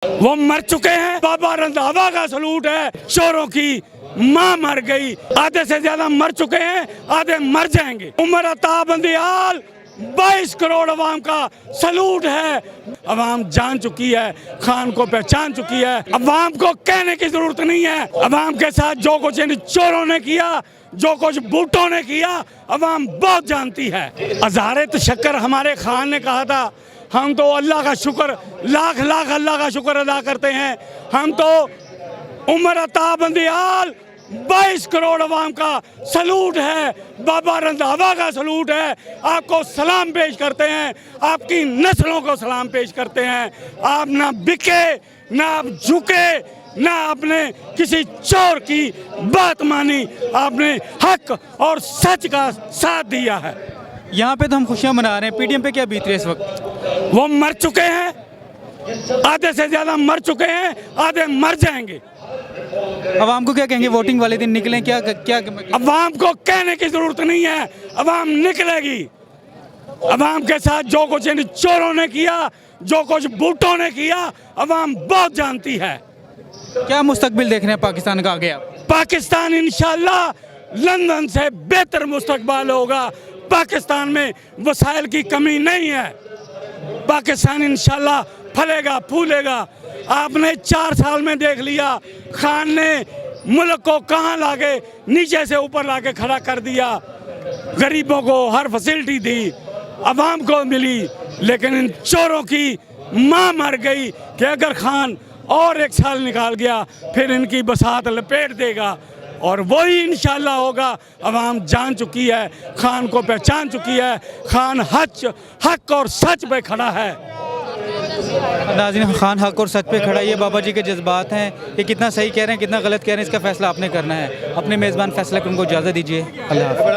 वो मर चुके हैं। बाबा रंधावा का सलूट है। चोरों की माँ मर गई। आधे से ज्यादा मर चुके हैं, आधे मर जाएंगे। उमर अता बंदियाल 22 करोड़ अवाम का सलूट है। अवाम जान चुकी है, खान को पहचान चुकी है। अवाम को कहने की जरूरत नहीं है। अवाम के साथ जो कुछ इन चोरों ने किया, जो कुछ बूटों ने किया, अवाम बहुत जानती है। हज़ारे तशक्कर हमारे खान ने कहा था, हम तो अल्लाह का शुक्र, लाख लाख अल्लाह का शुक्र अदा करते हैं। हम तो उमर अता बंदियाल 22 करोड़ अवाम का सलूट है, बाबा रंधावा का सलूट है। आपको सलाम पेश करते हैं, आपकी नस्लों को सलाम पेश करते हैं। आप ना बिके, ना आप झुके, ना आपने किसी चोर की बात मानी। आपने हक और सच का साथ दिया है। यहाँ पे तो हम खुशियाँ मना रहे हैं, पीडीएम पे क्या बीत रही है इस वक्त? वो मर चुके हैं, आधे से ज्यादा मर चुके हैं, आधे मर जाएंगे। अवाम को क्या कहेंगे, वोटिंग वाले दिन निकलें? क्या क्या अवाम को कहने की जरूरत नहीं है, अवाम निकलेगी। अवाम के साथ जो कुछ इन चोरों ने किया, जो कुछ बूटों ने किया, अवाम बहुत जानती है। क्या मुस्तकबिल देख रहे हैं पाकिस्तान का आगे आप? पाकिस्तान इंशाल्लाह लंदन से बेहतर मुस्तकबिल होगा। पाकिस्तान में वसाइल की कमी नहीं है। पाकिस्तान इंशाल्लाह फलेगा फूलेगा। आपने 4 साल में देख लिया, खान ने मुल्क को कहाँ लाके नीचे से ऊपर लाके खड़ा कर दिया। गरीबों को हर फैसिलिटी दी, अवाम को मिली, लेकिन इन चोरों की माँ मर गई कि अगर खान और 1 साल निकाल गया फिर इनकी बसात लपेट देगा। और वही इंशाल्लाह होगा। अवाम जान चुकी है, खान को पहचान चुकी है। खान हक और सच पे खड़ा है। नाज़रीन, खान हक और सच पे खड़ा, ये बाबा जी के जज्बात हैं। ये कितना सही कह रहे हैं, कितना गलत कह रहे हैं, इसका फैसला आपने करना है। अपने मेज़बान फैसला को उनको इजाज़त दीजिए। अल्लाह हाफ़िज़।